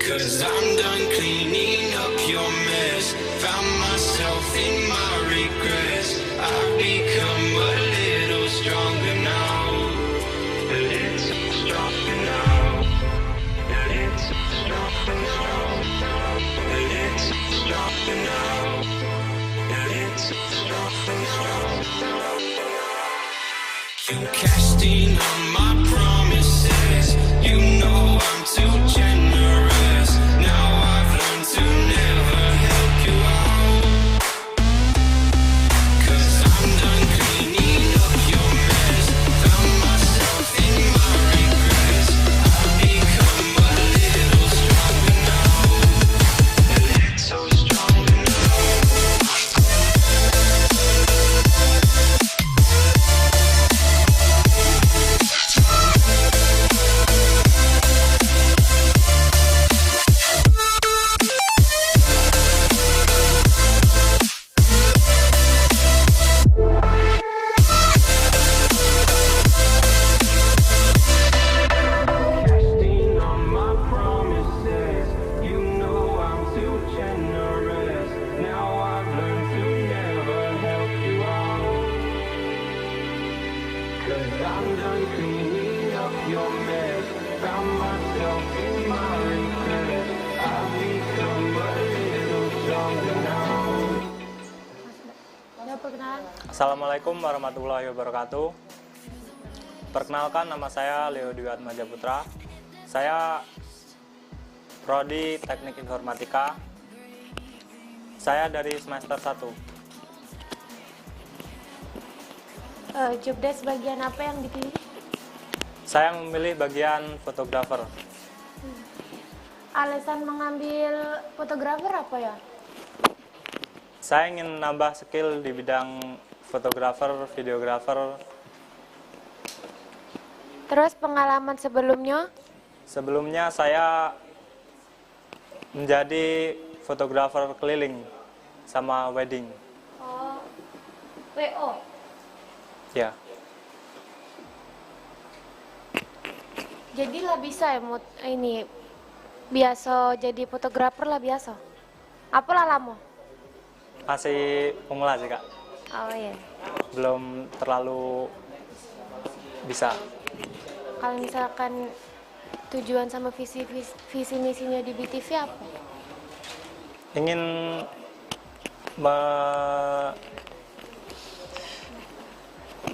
'Cause I'm done cleaning up your mess. Found myself in my regrets. I've become a little stronger now. A little stronger now. A little stronger now. A little stronger now. A little stronger now. You cashed in on my promises. You know I'm too generous. Now I've learned to never help you out. 'Cause I'm done cleaning up your mess. Found myself in my regrets. I've become a little stronger now. A little stronger now. Casting on my promises. You know I'm too generous. Now I've learned to never help you out. 'Cause I'm done cleaning up your mess. Found myself in my regrets. I've become a little stronger now. Ya, perkenalan. Assalamualaikum warahmatullahi wabarakatuh. Perkenalkan, nama saya Leo Dwi Atmaja Putra. Saya Prodi Teknik Informatika. Saya dari semester 1. Job desk bagian apa yang dipilih? Saya memilih bagian fotografer. Alasan mengambil fotografer apa ya? Saya ingin nambah skill di bidang fotografer, videografer. Terus pengalaman sebelumnya? Sebelumnya saya menjadi fotografer keliling sama wedding. Oh, WO. Ya, Jadi lah bisa ya ini biasa jadi fotografer lah biasa. Apalah lama? masih pemula sih Kak. Oh iya. Belum terlalu bisa. Kalau misalkan tujuan sama visi misinya di BTV apa? Ingin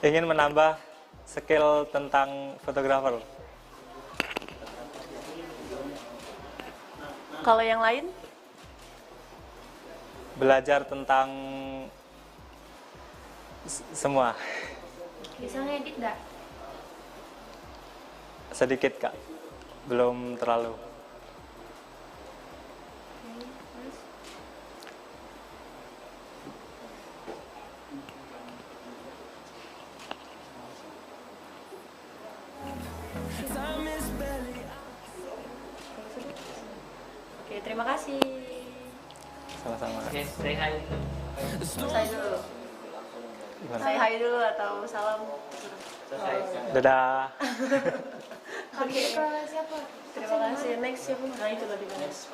ingin menambah skill tentang fotografer. Kalau yang lain? Belajar tentang semua. Bisa ngedit nggak? Sedikit Kak, belum terlalu. Oke, terima kasih. Sama-sama. Say hi dulu. Gimana? Say hi dulu atau salam. Dadah. Oke. Kalau siapa? Terima kasih. Next siapa? Nah itu tadi next.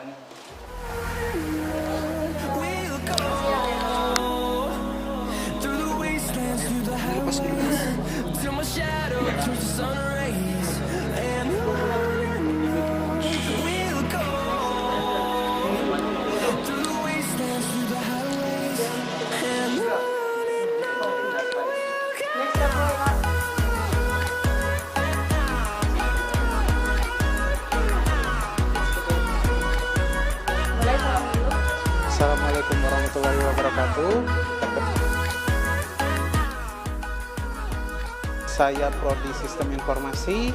Through the wastelands, through the highways, till my shadow turns to sun rays, and on we'll go. Through the wastelands, through the highways, and on. Next siapa, Kak? Boleh salam dulu? Assalamualaikum warahmatullahi wabarakatuh. Saya Prodi Sistem Informasi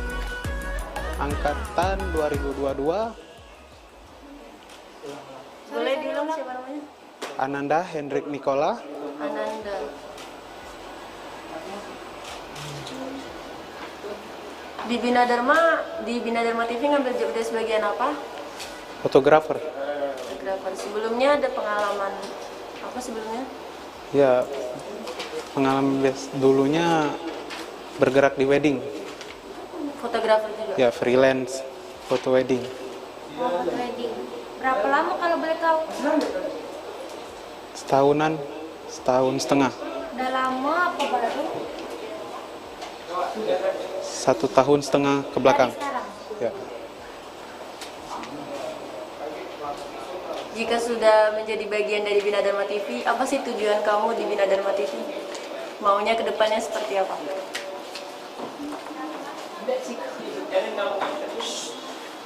angkatan 2022, Boleh diulang siapa namanya? Ananda Hendrik Nikola. Ananda. Di Bina Dharma TV ngambil job desk bagian apa? Fotografer. Fotografer. Sebelumnya ada pengalaman apa sebelumnya? Ya, pengalaman dulunya bergerak di wedding. Fotografer juga. Ya, freelance foto wedding. Oh, foto wedding. Berapa lama kalau boleh tahu? setahun setengah. Udah lama apa baru? 1 tahun setengah ke belakang. Dari sekarang? Ya. Jika sudah menjadi bagian dari Bina Dharma TV, apa sih tujuan kamu di Bina Dharma TV? Maunya ke depannya seperti apa?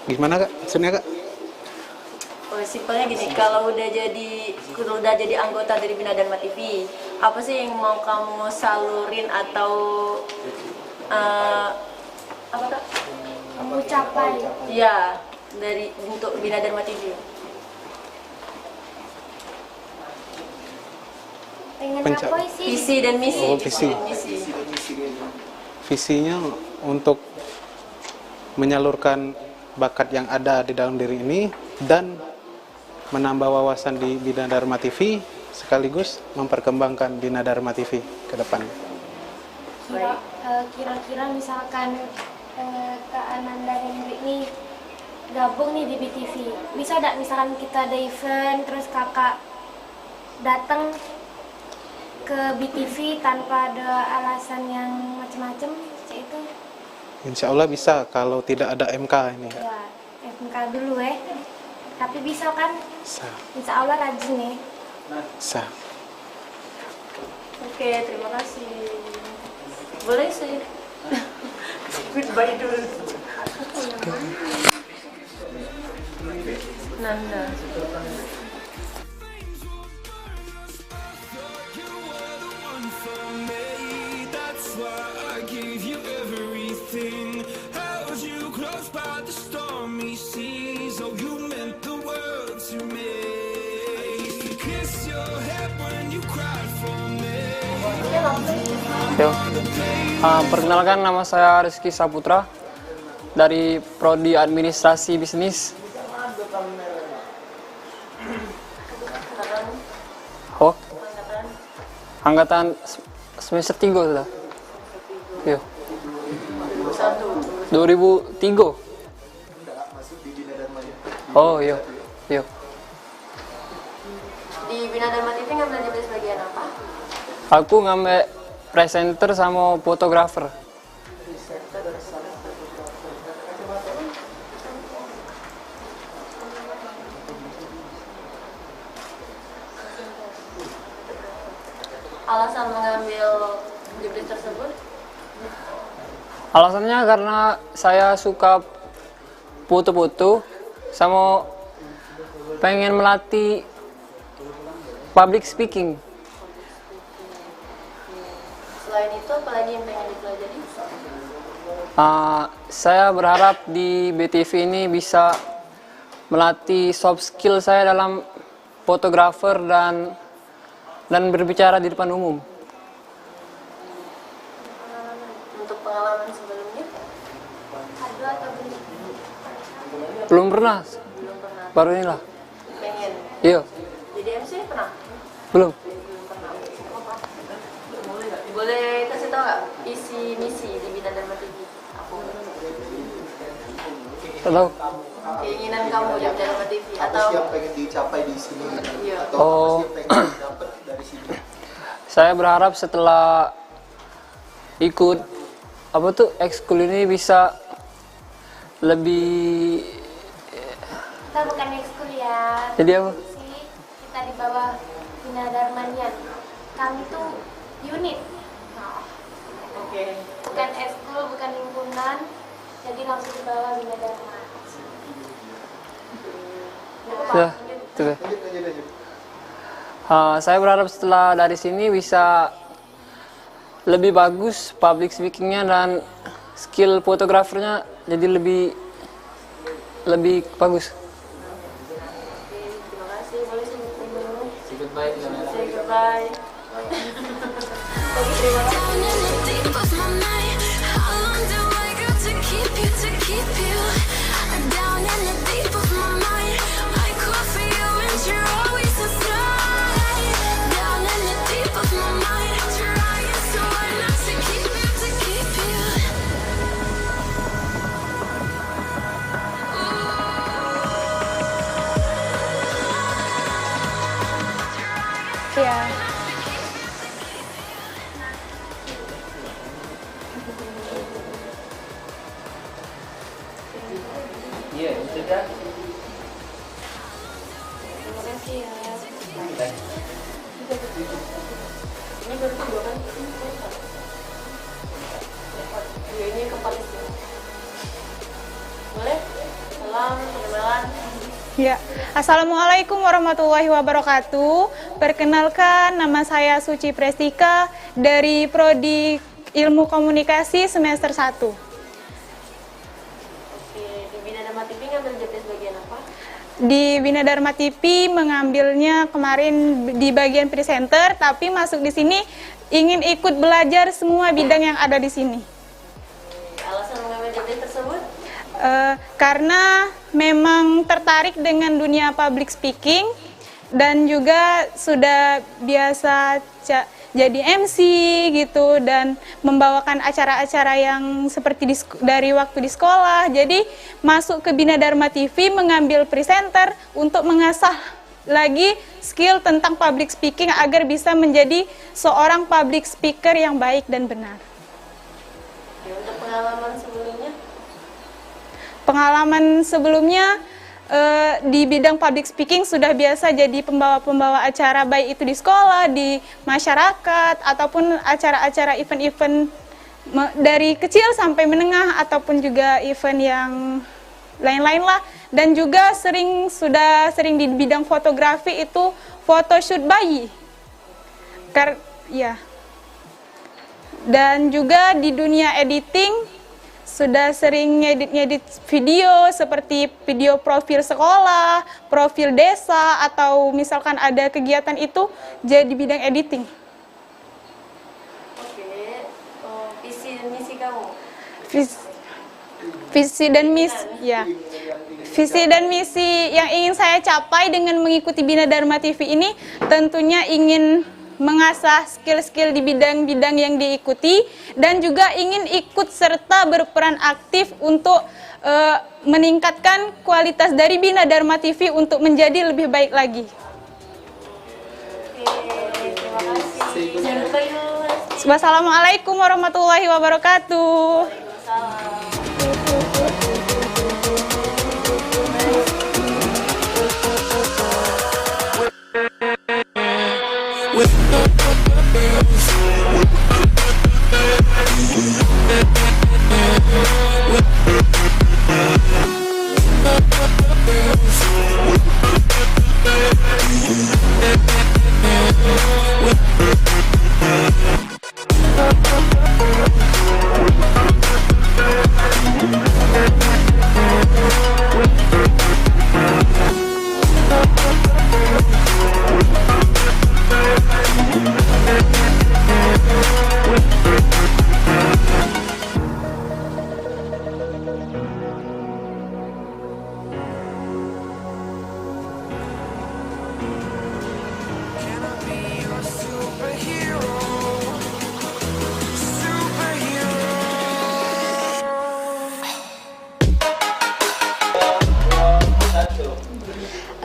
Gimana Kak? Maksudnya Kak? Oh, simpelnya gini, kalau udah jadi anggota dari Bina Dharma TV, apa sih yang mau kamu salurin atau apa tuh? Kamu capai Ya, untuk Bina Dharma TV. pengen Penca- apa sih? Visi dan misi. Oh, visi. dan misi. Visinya untuk menyalurkan bakat yang ada di dalam diri ini dan menambah wawasan di Bina Dharma TV sekaligus memperkembangkan Bina Dharma TV ke depan. Kira-kira misalkan Kak Ananda Hendrik nih gabung nih di BTV, bisa nggak misalkan kita ada event terus kakak datang ke BTV tanpa ada alasan yang macam-macam seperti itu? Insya Allah bisa kalau tidak ada MK ini Kak. Ya, FMK dulu tapi bisa kan? Bisa. Insya Allah rajin nih. Bisa. Oke, terima kasih. Boleh sih. Goodbye dulu. Nanda. That's why I gave you everything. Held you close by the stormy seas. Oh, you meant the world to me. I used to kiss your head when you cried for me. Yo. Perkenalkan, nama saya Rizky Saputra dari Prodi Administrasi Bisnis. Oh, angkatan semester 3 sudah. Yo. 2003. Oh, yo. Yo. Di Bina Dharma TV ngambil jobdesk bagian apa? Aku ngambil presenter sama fotografer. Alasan mengambil jobdesk tersebut? Alasannya karena saya suka foto-foto sama pengen melatih public speaking. Selain itu, apa lagi yang pengen dipelajari? Saya berharap di BTV ini bisa melatih soft skill saya dalam fotografer dan berbicara di depan umum. Untuk pengalaman sebelumnya? Ada atau belum? Belum pernah, Belum pernah. baru inilah. Pengen. Iya, Jadi MC pernah? belum. Boleh kasih tahu nggak isi misi di Bina Dharma TV? Apa? Tahu. Keinginan kamu di Bina Dharma TV atau? Apa sih yang pengen dicapai di sini? Iya. Atau Oh. apa sih yang pengen didapat dari sini? Saya berharap setelah ikut ekskul ini bisa lebih Kita bukan ekskul ya. jadi apa? Sih, kita di bawah Bina Dharmanian. Kami tuh unit. Oke. Bukan ekskul, bukan himpunan. Jadi langsung di bawah Bina Dharma. Ya, itu deh. Saya berharap setelah dari sini bisa lebih bagus public speakingnya dan skill fotografernya jadi lebih bagus. Terima kasih. Boleh sebut dulu. Say goodbye. Say goodbye. Oke, terima kasih. Down in the deep of my mind, how long do I got to keep you, to keep you? Down in the deep of my mind, I call for you and you're always inside. Down in the deep of my mind, trying so hard not to keep you, to keep you. Iya. Iya, sudah. Terima kasih ya. Ini baru 2 kan? Ini keempat itu. Boleh? Salam, perkenalan. Ya, Assalamualaikum warahmatullahi wabarakatuh. Perkenalkan, nama saya Suci Prestika dari Prodi Ilmu Komunikasi semester 1. Oke, di Bina Dharma TV ngambil job desk bagian apa? Di Bina Dharma TV mengambilnya kemarin di bagian presenter, tapi masuk di sini ingin ikut belajar semua bidang yang ada di sini. Alasan mengambil job desk tersebut? Karena memang tertarik dengan dunia public speaking dan juga sudah biasa jadi MC gitu dan membawakan acara-acara yang seperti dari waktu di sekolah. Jadi masuk ke Bina Dharma TV mengambil presenter untuk mengasah lagi skill tentang public speaking agar bisa menjadi seorang public speaker yang baik dan benar. Oke, untuk pengalaman sebelumnya? Pengalaman sebelumnya di bidang public speaking sudah biasa jadi pembawa-pembawa acara baik itu di sekolah, di masyarakat, ataupun acara-acara event-event dari kecil sampai menengah, ataupun juga event yang lain-lain lah. Dan juga sudah sering di bidang fotografi itu photoshoot bayi. Ya. Dan juga di dunia editing sudah sering ngedit video seperti video profil sekolah, profil desa, atau misalkan ada kegiatan itu jadi bidang editing. Oke, visi dan misi kamu? Visi dan misi, ya. Visi dan misi yang ingin saya capai dengan mengikuti Bina Dharma TV ini tentunya ingin mengasah skill-skill di bidang-bidang yang diikuti dan juga ingin ikut serta berperan aktif untuk meningkatkan kualitas dari Bina Dharma TV untuk menjadi lebih baik lagi. Oke, terima kasih. Jangan lupa yuk. Wassalamualaikum warahmatullahi wabarakatuh.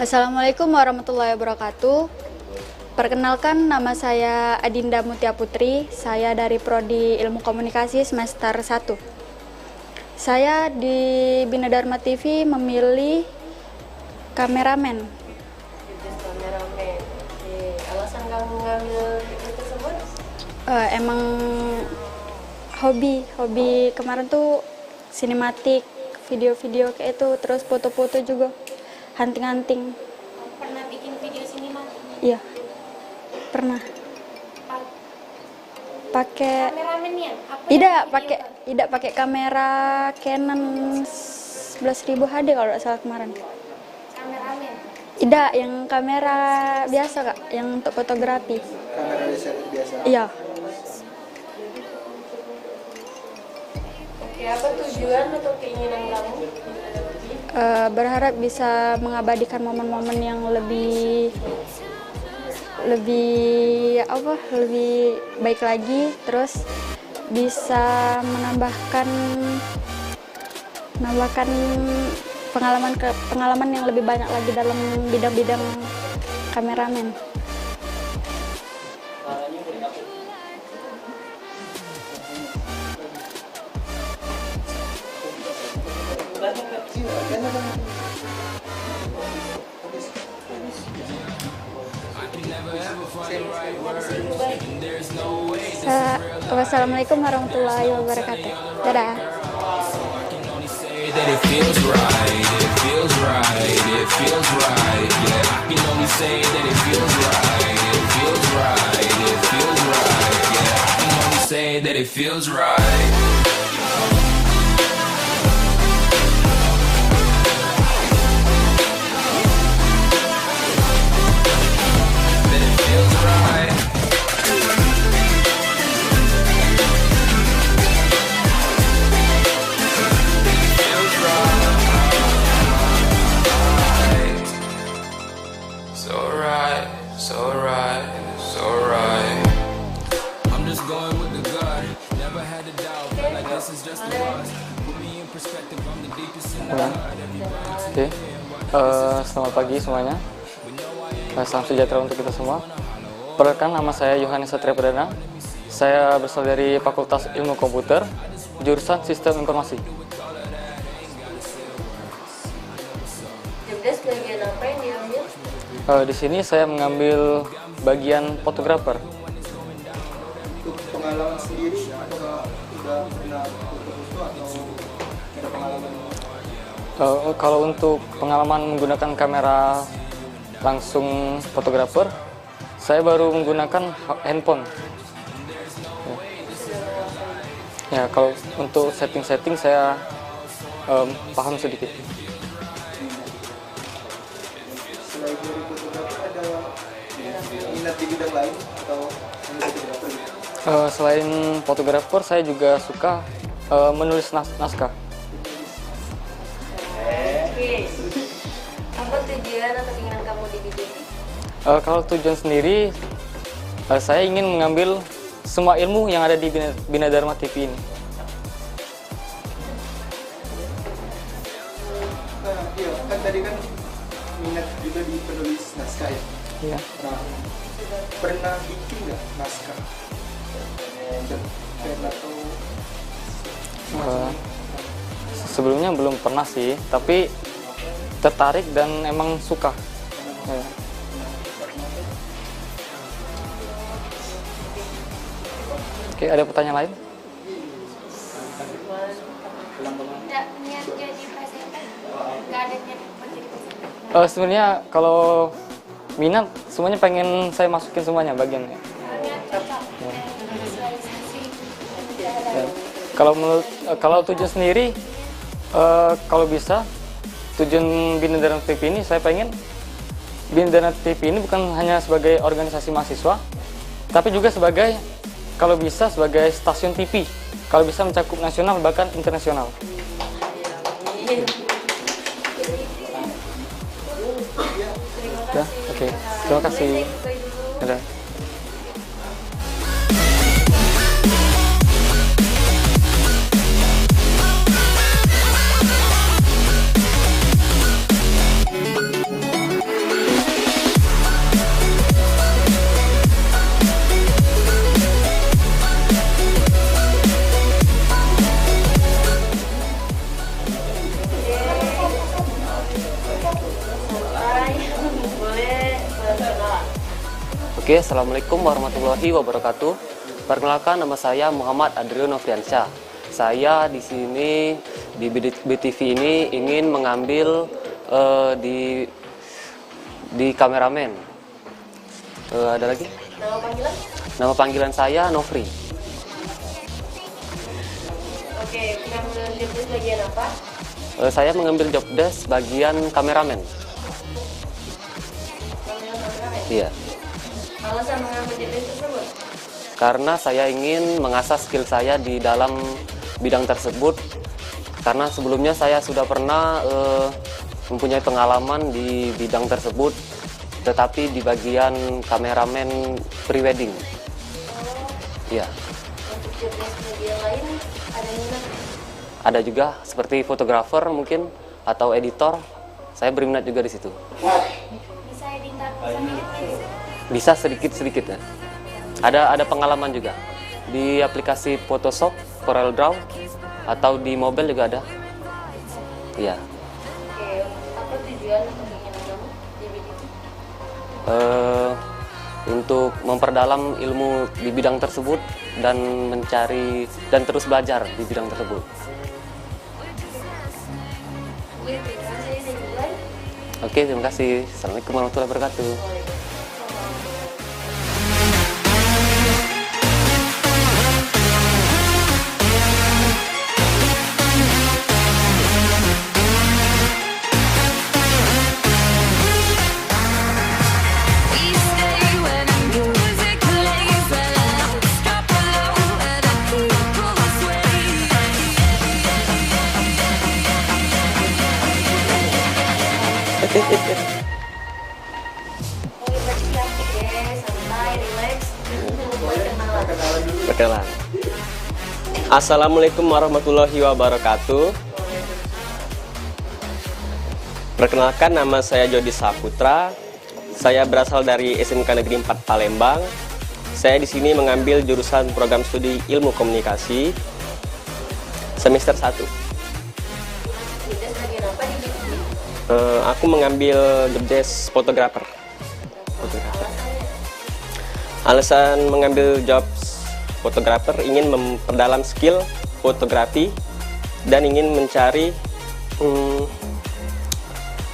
Assalamualaikum warahmatullahi wabarakatuh. Perkenalkan, nama saya Adinda Mutia Putri. Saya dari Prodi Ilmu Komunikasi semester 1. Saya di Bina Dharma TV memilih kameramen. Kameramen. Oke, alasan kamu mengambil itu tersebut? Emang hobi kemarin tuh sinematik, video-video kayak itu, terus foto-foto juga. Hunting-hunting. Pernah bikin video sinematik? Iya, pernah. Pakai Kameramennya? tidak pakai kamera Canon 11.000 HD kalau tidak salah kemarin. Kameramen? Tidak, yang kamera biasa Kak, yang untuk fotografi. Kamera biasa. Iya. Oke, apa tujuan atau keinginan kamu? Berharap bisa mengabadikan momen-momen yang lebih baik lagi, terus bisa menambahkan pengalaman yang lebih banyak lagi dalam bidang-bidang kameramen. Wassalamualaikum warahmatullahi wabarakatuh. Dadah. That it feels right, it feels right, it feels right. Yeah, I can only say that it feels right, it feels right, it feels right. Yeah, I can only say that it feels right. That it feels right. Oke, selamat pagi semuanya. Salam sejahtera untuk kita semua. Perkenalkan, nama saya Yohanes Satria Perdana. Saya berasal dari Fakultas Ilmu Komputer, jurusan Sistem Informasi. Jobdesk bagian apa yang diambil? Di sini saya mengambil bagian fotografer. Untuk pengalaman sendiri, apakah sudah pernah foto-foto atau ada pengalaman? Kalau untuk pengalaman menggunakan kamera langsung fotografer, saya baru menggunakan handphone. Ya, kalau untuk setting-setting saya paham sedikit. Selain dari fotografer, ada minat di bidang lain atau hanya fotografer? Selain fotografer, saya juga suka menulis naskah. Oke. Apa tujuan atau keinginan kamu di BTV? Kalau tujuan sendiri, saya ingin mengambil semua ilmu yang ada di Bina Dharma TV ini. Iya, kan tadi kan minat juga di penulis naskah ya? Iya. Nah, pernah bikin nggak naskah? Atau Sebelumnya belum pernah sih, tapi tertarik dan emang suka. Ya. Oke, ada pertanyaan lain? Tidak niat jadi presenter, nggak ada niat buat jadi presenter. Sebenarnya kalau minat semuanya pengen saya masukin semuanya bagiannya. Niat cocok dan visualisasi. Ya. Kalau tujuan sendiri, kalau bisa tujuan Bina Dharma TV ini saya pengen Bina Dharma TV ini bukan hanya sebagai organisasi mahasiswa, tapi juga sebagai, kalau bisa sebagai stasiun TV, kalau bisa mencakup nasional bahkan internasional. Ya, oke. Terima kasih. Dadah. Oke, Assalamualaikum warahmatullahi wabarakatuh. Perkenalkan, nama saya Muhammad Adrio Nofriansyah. Saya di sini di BTV ini ingin mengambil di kameramen. Ada lagi? Nama panggilan? Nama panggilan saya Nofri. Oke, mengambil jobdesk bagian apa? Saya mengambil jobdesk bagian kameramen. Iya. Alasan mengambil jobdesk tersebut? Karena saya ingin mengasah skill saya di dalam bidang tersebut. Karena sebelumnya saya sudah pernah mempunyai pengalaman di bidang tersebut, tetapi di bagian kameramen prewedding. Iya. Untuk jobdesk bagian lain ada minat? Ada juga seperti fotografer mungkin atau editor. Saya berminat juga di situ. Bisa editor, bisa milih. Bisa sedikit-sedikit ya. Ada pengalaman juga di aplikasi Photoshop, Corel Draw, atau di mobile juga ada. Iya. Oke, apa tujuan atau keinginan kamu di BTV? untuk memperdalam ilmu di bidang tersebut dan mencari dan terus belajar di bidang tersebut. Oke, terima kasih. Assalamualaikum warahmatullahi wabarakatuh. Perkenalan. Assalamualaikum warahmatullahi wabarakatuh. Perkenalkan, nama saya Jody Saputra. Saya berasal dari SMK Negeri 4 Palembang. Saya di sini mengambil jurusan program studi Ilmu Komunikasi semester 1. Aku mengambil jobdesk fotografer. Alasan mengambil job fotografer ingin memperdalam skill fotografi dan ingin mencari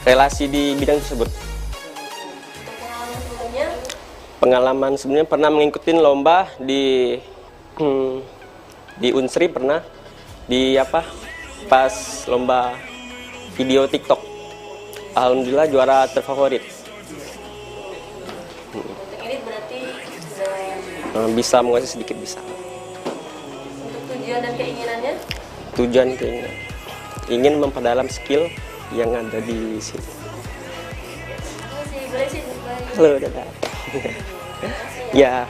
relasi di bidang tersebut. Pengalaman sebelumnya pernah mengikuti lomba di Unsri, pernah di pas lomba video TikTok. Alhamdulillah juara terfavorit. Ini berarti bisa menguasai sedikit, bisa. untuk tujuan dan keinginannya? Tujuan keinginan ingin memperdalam skill yang ada di sini. Halo, dadah. Ya.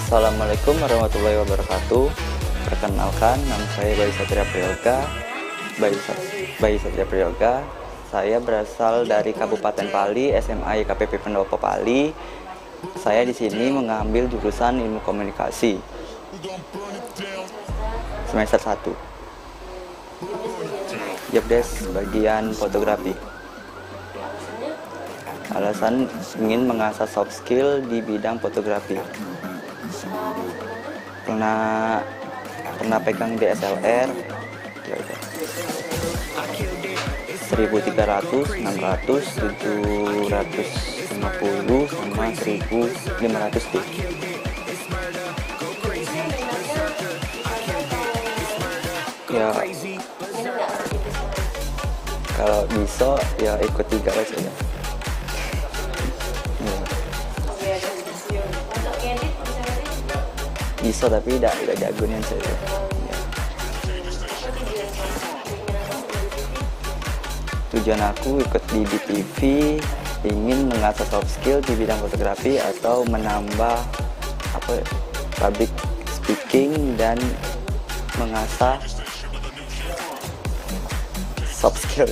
Assalamualaikum warahmatullahi wabarakatuh. Perkenalkan, nama saya Bayu Satria Priyoga. Bayu Satria Priyoga. Saya berasal dari Kabupaten Pali, SMA IKPP Pendopo Pali. Saya di sini mengambil jurusan Ilmu Komunikasi semester 1. Jobdesk bagian fotografi. Alasan ingin mengasah soft skill di bidang fotografi. Pernah pegang DSLR 1300, 600, 750 sama 1500 D. Ya kalau bisa ya ikut 3 aja ya. Bisa tapi tidak jagoan saya. Tujuan aku ikut di BTV ingin mengasah soft skill di bidang fotografi atau menambah public speaking dan mengasah soft skill.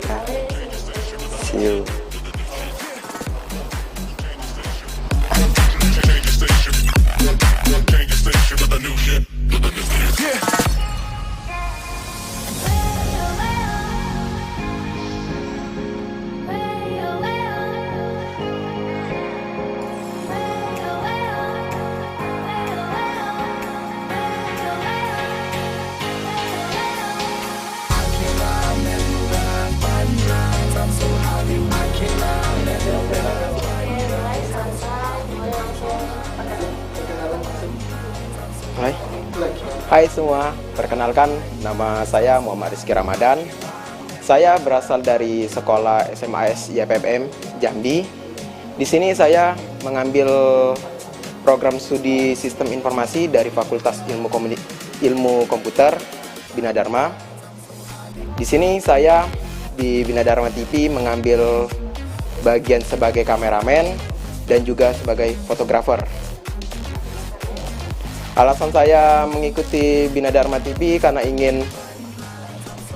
Nah, see you. Hai semua, perkenalkan nama saya Muhammad Rizky Ramadan. Saya berasal dari sekolah SMAS IPPM Jambi. Di sini saya mengambil program studi Sistem Informasi dari Fakultas Ilmu Komputer Bina Dharma. Di sini saya di Bina Dharma TV mengambil bagian sebagai kameramen dan juga sebagai fotografer. Alasan saya mengikuti Bina Dharma TV karena ingin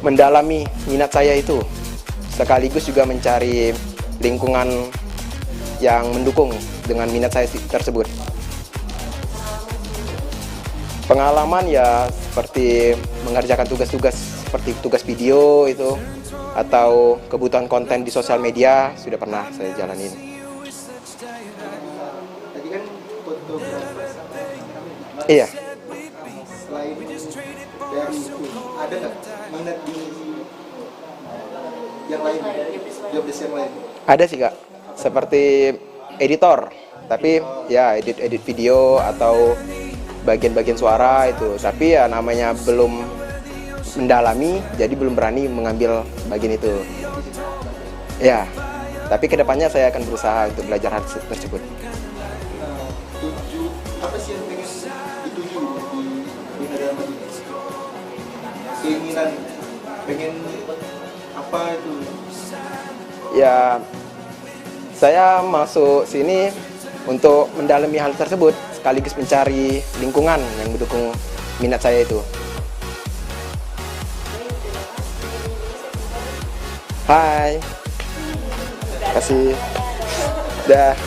mendalami minat saya itu, sekaligus juga mencari lingkungan yang mendukung dengan minat saya tersebut. Pengalaman ya seperti mengerjakan tugas-tugas seperti tugas video itu, atau kebutuhan konten di sosial media sudah pernah saya jalanin. Tadi kan fotografer sama kameramen. Iya. Selain dari itu, ada nggak minat di yang lain, job desk yang lain? Ada sih Kak, seperti editor, tapi ya edit video atau bagian-bagian suara itu, tapi ya namanya belum mendalami, jadi belum berani mengambil bagian itu. Ya, tapi kedepannya saya akan berusaha untuk belajar hal tersebut. Apa sih yang pengen dituju di Bina Dharma ini? Keinginan pengen apa itu? Ya, saya masuk sini untuk mendalami hal tersebut, sekaligus mencari lingkungan yang mendukung minat saya itu. Hai. Terima kasih. Dah.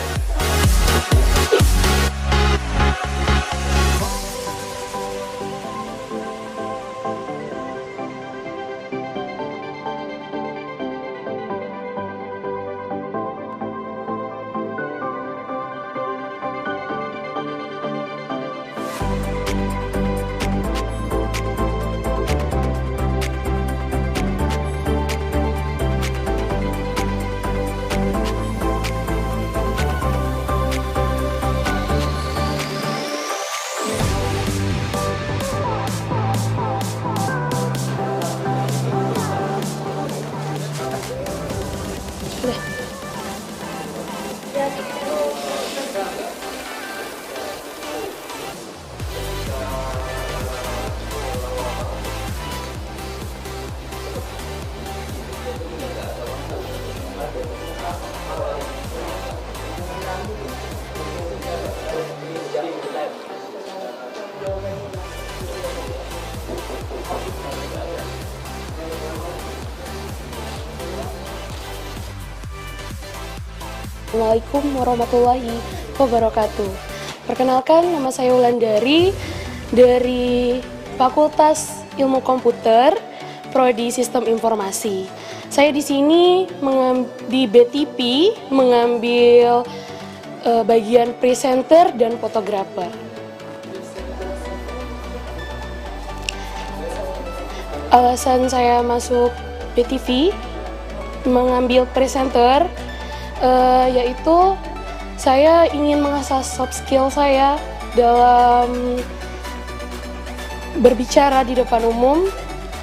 Assalamualaikum warahmatullahi wabarakatuh. Perkenalkan, nama saya Wulandari dari Fakultas Ilmu Komputer, Prodi Sistem Informasi. Saya di sini di BTP mengambil bagian presenter dan fotografer. Alasan saya masuk BTV mengambil presenter yaitu saya ingin mengasah soft skill saya dalam berbicara di depan umum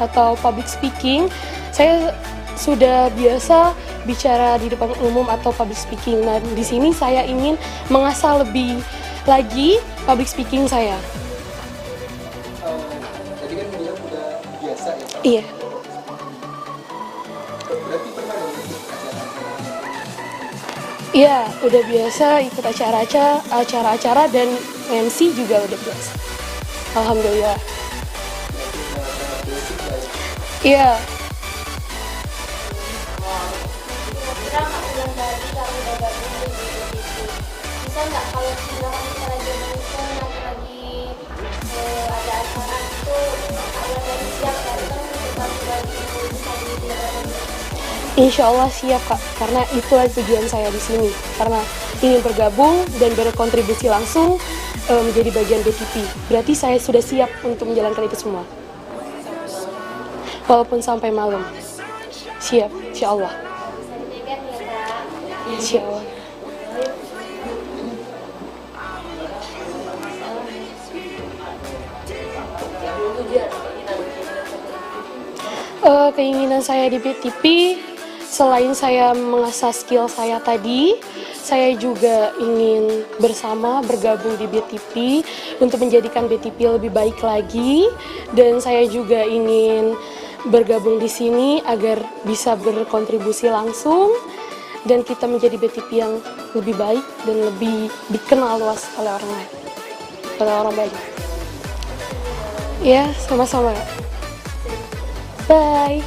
atau public speaking. Saya sudah biasa bicara di depan umum atau public speaking. Nah, di sini saya ingin mengasah lebih lagi public speaking saya. Tadi kan bilang udah biasa ya? Iya. Berarti pernah dong ikut acara-acara? Iya, udah biasa ikut acara-acara dan MC juga udah biasa. Alhamdulillah. Iya. Bisa nggak kalau misalkan kita lagi ada acara itu ada dari siap datang untuk bagi-bagi bisa di Insya Allah siap Kak, karena itulah tujuan saya di sini. Karena ingin bergabung dan berkontribusi langsung menjadi bagian BTP. Berarti saya sudah siap untuk menjalankan itu semua. Walaupun sampai malam. Siap, insya Allah. Insya Allah. Keinginan saya di BTP selain saya mengasah skill saya tadi, saya juga ingin bergabung di BTP untuk menjadikan BTP lebih baik lagi, dan saya juga ingin bergabung di sini agar bisa berkontribusi langsung dan kita menjadi BTP yang lebih baik dan lebih dikenal luas oleh orang lain, oleh orang banyak. Ya, sama-sama. Bye.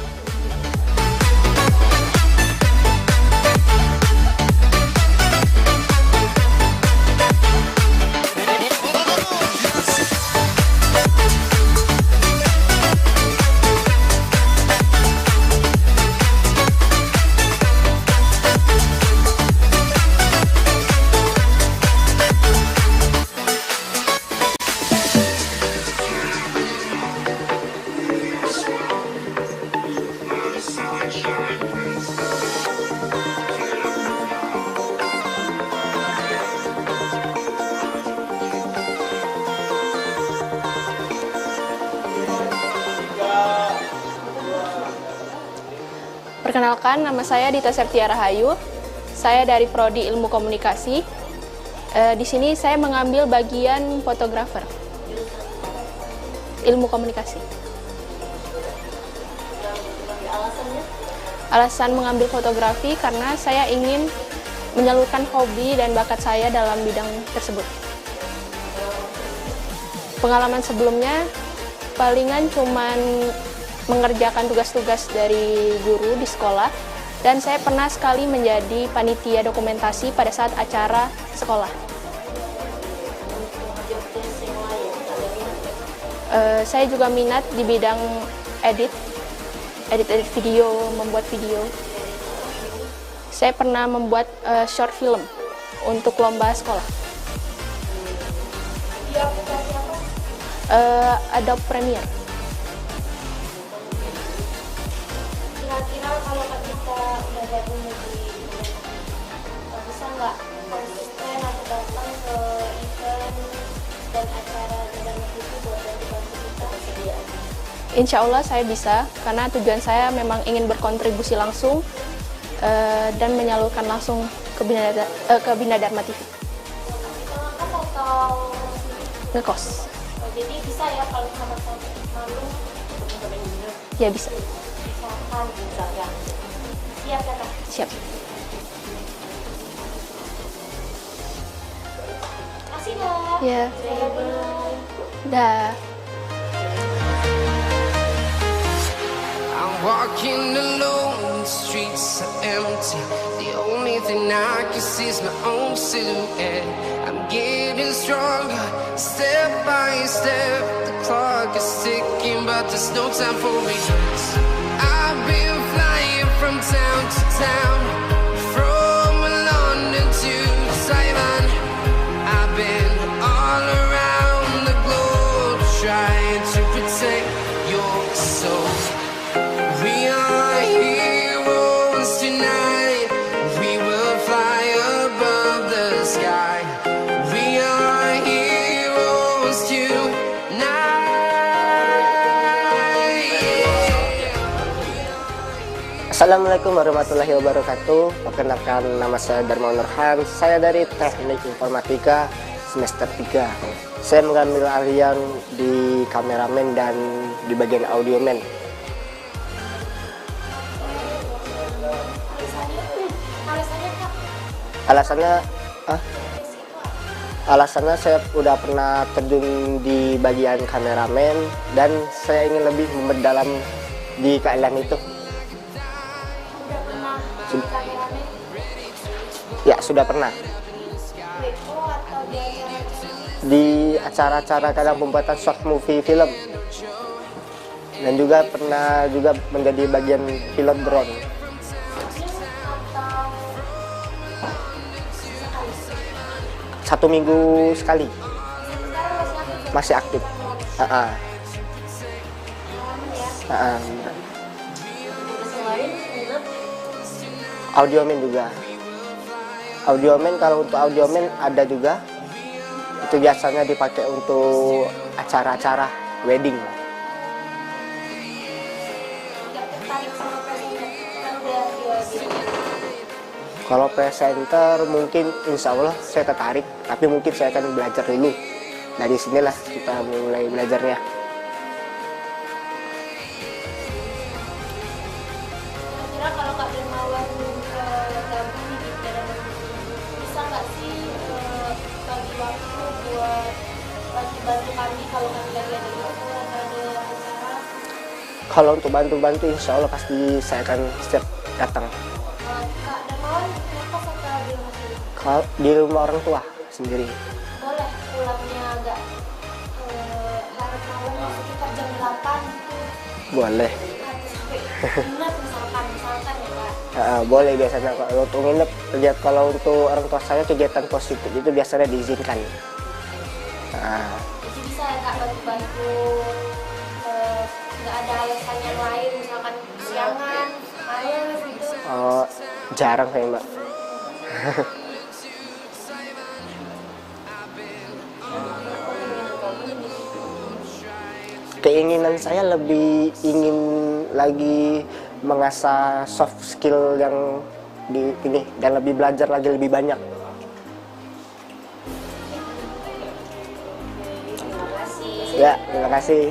Perkenalkan, nama saya Dita Septia Rahayu. Saya dari Prodi Ilmu Komunikasi. Di sini saya mengambil bagian fotografer. Ilmu Komunikasi. Alasan mengambil fotografi karena saya ingin menyalurkan hobi dan bakat saya dalam bidang tersebut. Pengalaman sebelumnya palingan cuman mengerjakan tugas-tugas dari guru di sekolah, dan saya pernah sekali menjadi panitia dokumentasi pada saat acara sekolah. Saya juga minat di bidang edit video, membuat video. Saya pernah membuat short film untuk lomba sekolah. Di aplikasi apa? Adobe Premiere. Kira-kira kalau kita udah gabung di bisa nggak konsisten atau datang ke event dan acara dan itu buat bantu kita? Insya Allah saya bisa, karena tujuan saya memang ingin berkontribusi langsung dan menyalurkan langsung ke Bina Dharma TV. Atau Ngekos. jadi bisa ya kalau sama-sama malu? Ya bisa. Siap ya Kak? Siap. Makasih Kak. Ya. Dah. I'm walking alone, the streets are empty. The only thing I can see is my own silhouette. I'm getting stronger, step by step. The clock is ticking, but there's no time for me. I've been flying from town to town, from London to Taiwan. I've been all around the globe, trying to protect your soul. We are heroes tonight. We will fly above the sky. We are heroes tonight. Assalamualaikum warahmatullahi wabarakatuh. Perkenalkan, nama saya Dharma Nurhan. Saya dari Teknik Informatika semester 3. Saya mengambil alian di kameramen dan di bagian audiomen. Alasannya saya udah pernah terjun di bagian kameramen dan saya ingin lebih memperdalam di keahlian itu. Ya, sudah pernah. Di acara-acara kadang pembuatan short movie film. Dan juga pernah juga menjadi bagian pilot drone. Satu minggu sekali. Masih aktif. Audiomen juga. Audiomen, kalau untuk audiomen ada juga. Itu biasanya dipakai untuk acara-acara wedding. Kalau presenter mungkin insya Allah saya tertarik, tapi mungkin saya akan belajar dulu. Dari sinilah kita mulai belajarnya. Kira-kira kalau Kak Dermawan gabung di Bidang bisa nggak sih bagi waktu buat bantu kami kalau kami lagi ada waktu atau ada acara? Kalau untuk bantu-bantu insya Allah pasti saya akan setiap datang. Kak Dermawan ngekos atau di rumah sendiri? Kalau di rumah orang tua sendiri. Boleh pulangnya agak larut malam, sekitar jam 8 gitu. Boleh. Sampai ingat misalkan ya Kak. Boleh biasanya kalau untuk nginep. Kalau untuk orang tua saya kegiatan positif itu biasanya diizinkan. Jadi bisa ya Kak bantu-bantu, nggak ada alasan yang lain, misalkan siangan, males gitu. Jarang saya Mbak. Keinginan saya lebih ingin lagi mengasah soft skill yang di ini dan lebih belajar lagi lebih banyak. Ya, terima kasih.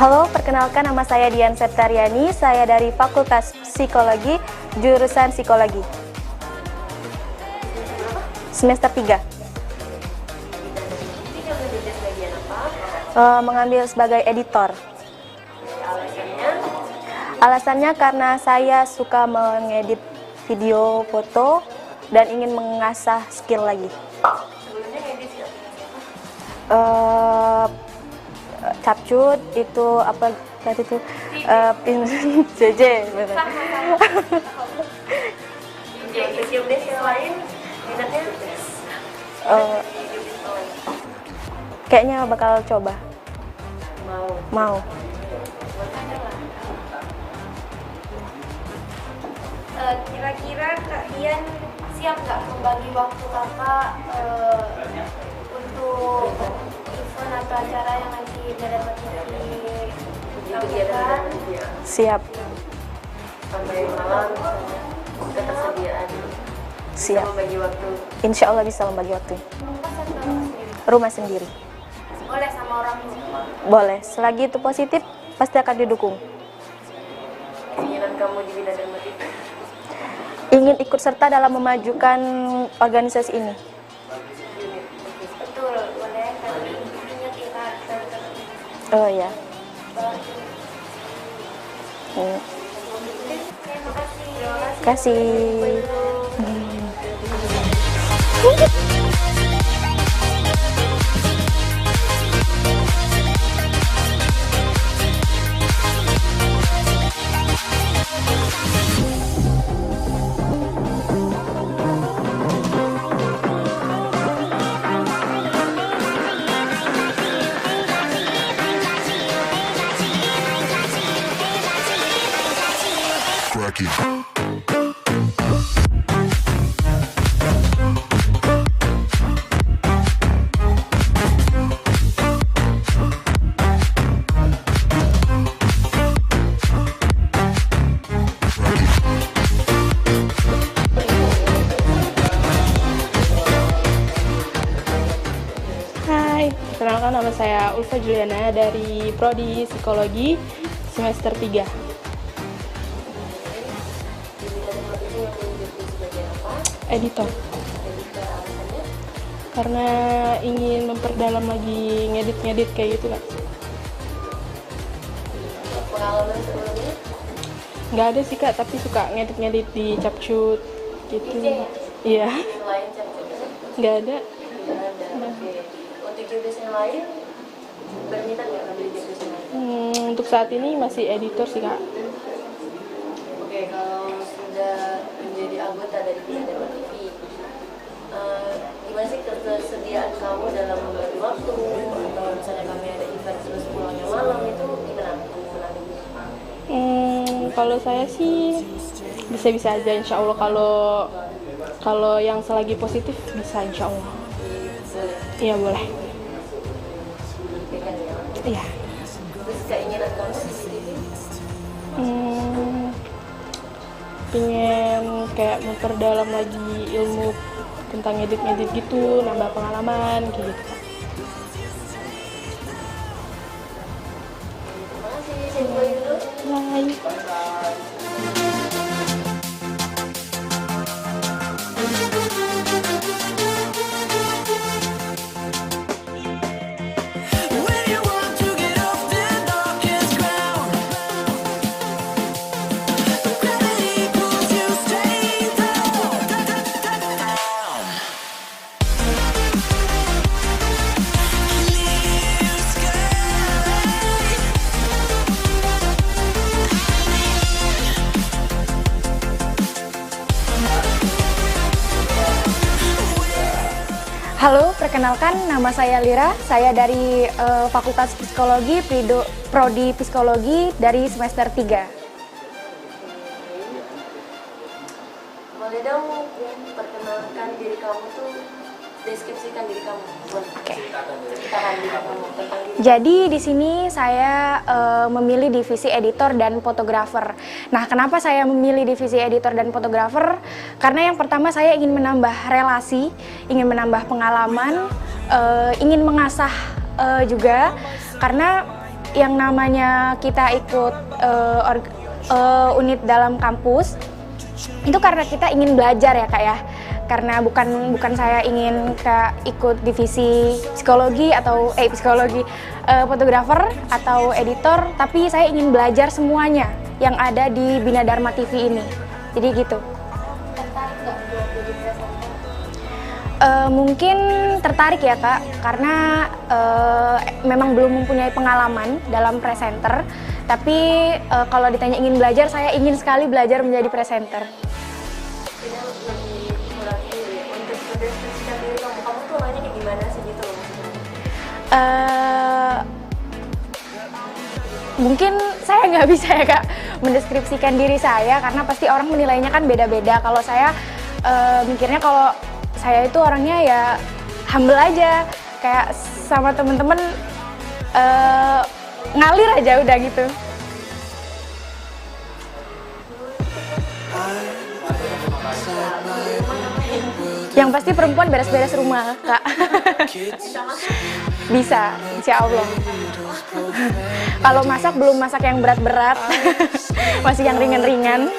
Halo, perkenalkan nama saya Dian Septariani, saya dari Fakultas Psikologi, jurusan Psikologi. Semester 3. Mengambil sebagai editor. Alasannya karena saya suka mengedit video, foto, dan ingin mengasah skill lagi. Capcut itu apa tadi itu JJ kayaknya bakal coba mau. Kira-kira Kak Dian siap nggak membagi waktu Kakak untuk event atau acara yang nanti Bidang lakukan? Siap. Sampai malam ketersediaan. Siap. Membagi waktu. Insya Allah bisa membagi waktu. Rumah sendiri. Boleh sama orang tua? Boleh. Selagi itu positif, pasti akan didukung. Keinginan kamu di Bina Dharma TV? Ingin ikut serta dalam memajukan organisasi ini. Betul, boleh. Tapi ingat ya Kak. Oh ya. Terima kasih. Terima kasih. Hai, perkenalkan nama saya Ulfa Juliana dari Prodi Psikologi semester 3. Editor. Karena ingin memperdalam lagi ngedit-ngedit kayak gitu Kak. Pengalaman sebelumnya? Nggak ada sih Kak, tapi suka ngedit-ngedit di Capcut gitu. DJ? Iya. Selain chat juga? Nggak ada. Nggak ada. Oke. Untuk jobdesk yang lain berminat nggak ambil jobdesk yang lain? Untuk saat ini masih editor sih Kak. Oke, kalau sudah menjadi anggota dari Bina Dharma TV, gimana sih ketersediaan kamu dalam membagi waktu, atau misalnya kami ada event terus pulangnya malam, itu gimana kamu menangani? Kalau saya sih bisa-bisa aja, insya Allah. Kalau yang selagi positif bisa, insya Allah. Iya boleh. Iya. Terus keinginan kamu di TV? Pengen kayak memperdalam lagi ilmu tentang ngedit gitu, nambah pengalaman kayak gitu. Terima kasih, saya mulai dulu. Bye. Halo, perkenalkan nama saya Lira. Saya dari Fakultas Psikologi, Prodi Psikologi dari semester 3. Boleh dong perkenalkan diri kamu tuh, deskripsikan diri kamu. Ceritakan diri kamu tentang diri. Jadi di sini saya memilih divisi editor dan fotografer. Nah, kenapa saya memilih divisi editor dan fotografer? Karena yang pertama saya ingin menambah relasi, ingin menambah pengalaman, ingin mengasah juga. Karena yang namanya kita ikut unit dalam kampus itu karena kita ingin belajar ya Kak ya. Karena bukan saya ingin ikut divisi psikologi atau fotografer atau editor, tapi saya ingin belajar semuanya yang ada di Bina Dharma TV ini. Jadi gitu. Tertarik nggak buat jadi presenter? Mungkin tertarik ya Kak, karena memang belum mempunyai pengalaman dalam presenter. Tapi kalau ditanya ingin belajar, saya ingin sekali belajar menjadi presenter. Kamu tuh orangnya kayak gimana sih gitu loh maksudnya? Mungkin saya nggak bisa ya Kak mendeskripsikan diri saya, karena pasti orang menilainya kan beda-beda. Kalau saya mikirnya kalau saya itu orangnya ya humble aja, kayak sama temen-temen ngalir aja udah gitu. Yang pasti perempuan beres-beres rumah, Kak. Bisa, insya Allah. Kalau masak, belum masak yang berat-berat, masih yang ringan-ringan.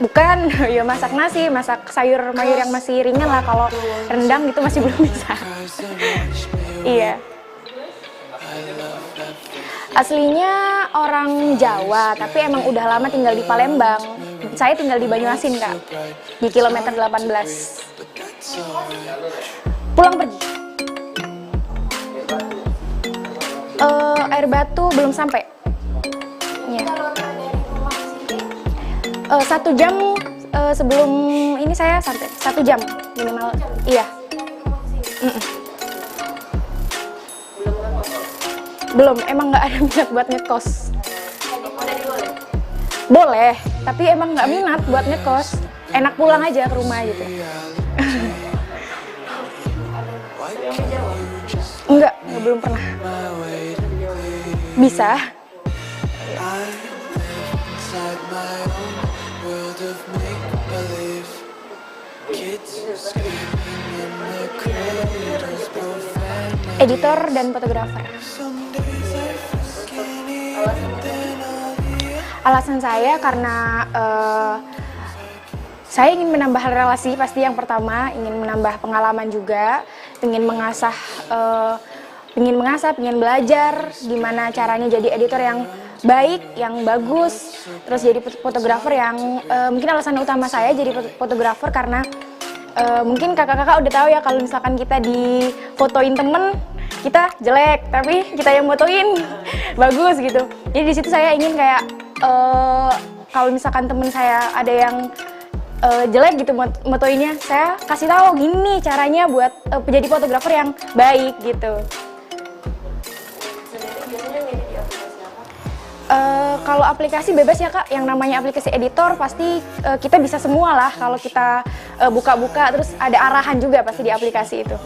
Bukan, ya masak nasi, masak sayur mayur yang masih ringan lah. Kalau rendang itu masih belum bisa. Iya. Aslinya orang Jawa, tapi emang udah lama tinggal di Palembang. Saya tinggal di Banyuasin, Kak, di kilometer 18. Pulang pergi. Air batu belum sampai. Ya. 1 jam sebelum ini saya sampai. 1 jam minimal. Iya. Belum, emang nggak ada minat buat ngekos. Boleh, tapi emang nggak minat buat ngekos. Enak pulang aja ke rumah gitu. Enggak, belum pernah. Bisa. Editor dan fotografer. Alasan saya karena saya ingin menambah relasi, pasti yang pertama, ingin menambah pengalaman juga, ingin mengasah, ingin belajar gimana caranya jadi editor yang baik, yang bagus, terus jadi fotografer yang mungkin alasan utama saya jadi fotografer karena mungkin kakak-kakak udah tahu ya kalau misalkan kita difotoin temen kita jelek tapi kita yang fotoin bagus gitu. Jadi di situ saya ingin kayak kalau misalkan temen saya ada yang jelek gitu motoinnya, saya kasih tahu gini caranya buat jadi fotografer yang baik gitu. Kalau aplikasi bebas ya Kak, yang namanya aplikasi editor pasti kita bisa semua lah kalau kita buka-buka, terus ada arahan juga pasti di aplikasi itu.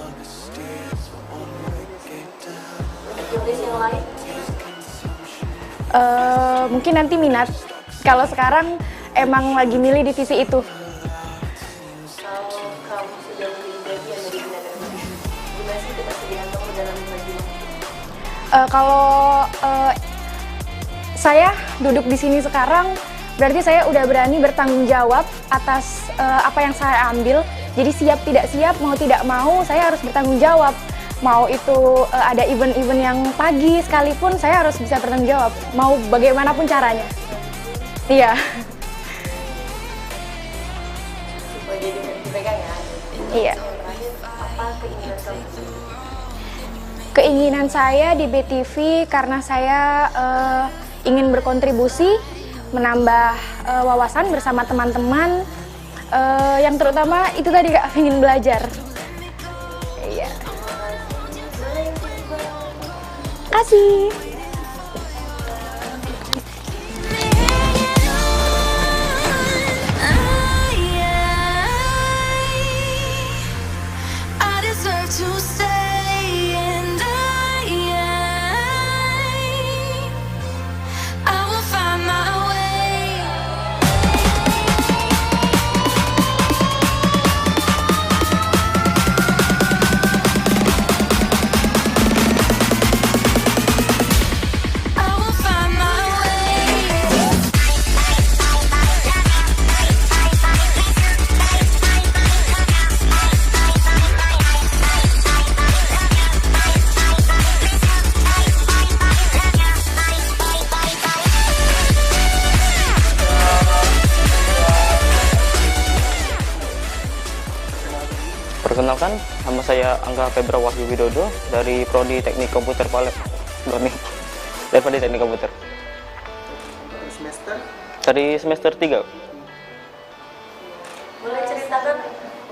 Mungkin nanti minat, kalau sekarang emang lagi milih divisi itu. Kalau saya duduk di sini sekarang, berarti saya udah berani bertanggung jawab atas apa yang saya ambil. Jadi siap tidak siap, mau tidak mau, saya harus bertanggung jawab. Mau itu ada event-event yang pagi sekalipun, saya harus bisa bertanggung jawab. Mau bagaimanapun caranya. Iya. Iya. Keinginan saya di BTV karena saya ingin berkontribusi, menambah wawasan bersama teman-teman, yang terutama itu tadi Kak, ingin belajar. Iya. Kasih. Perkenalkan, nama saya Angga Febra Wahyu Widodo dari Prodi Teknik Komputer Palembang. Dari Prodi Teknik Komputer. Semester? Dari semester 3.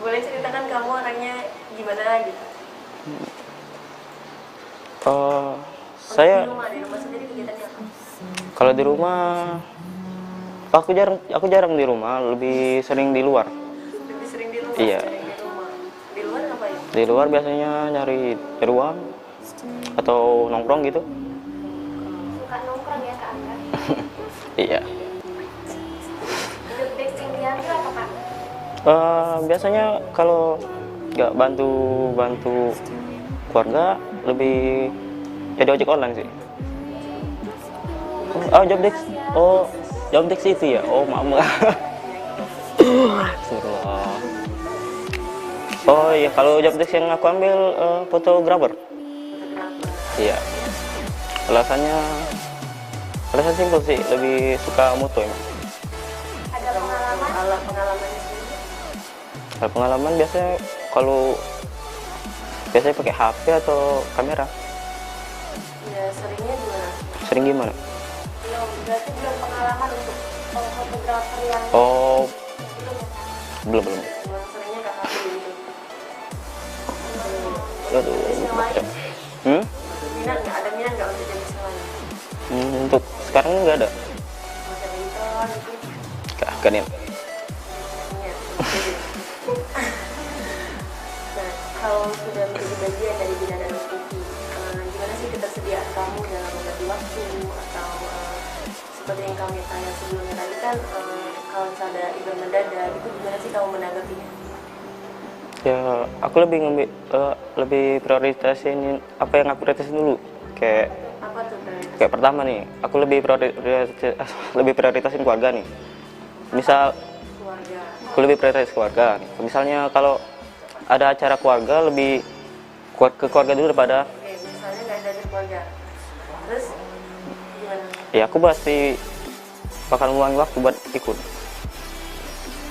Boleh ceritakan kamu orangnya gimana gitu? Saya di rumah sendiri kegiatannya apa? kalau di rumah aku jarang di rumah, lebih sering di luar. Lebih sering di luar? Iya. Di luar ngapain? Di luar biasanya nyari ruang atau nongkrong gitu. Suka nongkrong ya Kak Angga? Iya. Job desk yang itu apa Kak? Biasanya kalau nggak bantu keluarga, lebih jadi ojek online sih. Job desk itu ya. Oh maaf. Astagfirullah. Oh iya, kalau job desk yang aku ambil fotografer. Iya. Alasan simpel sih, lebih suka moto emang. Ada pengalaman? Kalau pengalaman biasanya pakai HP atau kamera. Ya seringnya gimana? Sering gimana? Berarti belum pengalaman untuk fotografer yang Belum. Seringnya Kak HP gitu. Aduh. Minat nggak? Ada minat nggak untuk jadi selain? Untuk sekarang nggak ada. Kan ya. Nah, kalau sudah menjadi bagian dari Bidang dan TV, gimana sih ketersediaan kamu dalam membagi waktu atau seperti yang kami tanya sebelumnya tadi kan, kalau misalnya ada event mendadak itu gimana sih kamu menanggapinya? Ya, aku lebih prioritasin apa yang aku prioritasin dulu. Kayak Apa tuh prioritas? kayak pertama nih, aku lebih prioritasin keluarga nih. Misal aku lebih prioritas keluarga nih. Misalnya kalau ada acara keluarga, lebih ke keluarga dulu daripada Misalnya nggak ada keluarga, terus gimana? ya aku pasti bakal meluangin waktu buat ikut.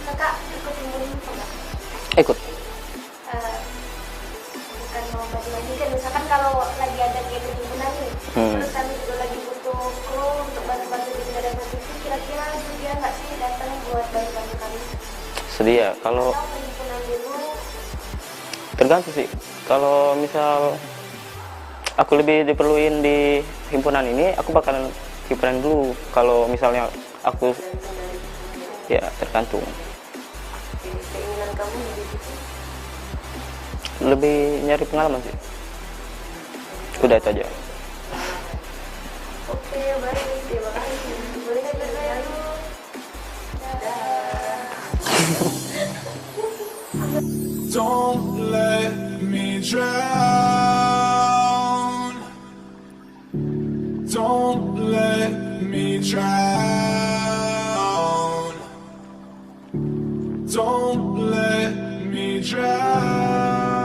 Kakak ikut himpunan enggak? Ikut. Bukan mau bagi lagi kan, misalkan kalau lagi ada game himpunan nih, terus kami juga lagi butuh kru untuk bantu-bantu di Bina Darmativi, kira-kira sedia nggak sih datang buat bantu-bantu kami? Sedia. Kalau Atau himpunan dulu? tergantung sih. Kalau misal aku lebih diperluin di himpunan ini, aku bakalan himpunan dulu. Kalau misalnya aku, ya tergantung. Keinginan kamu di situ? Lebih nyari pengalaman sih. Udah itu aja. Oke, baik. Terima kasih. Boleh kan berbayar? Don't let me drown. Don't let me drown. Don't let me drown.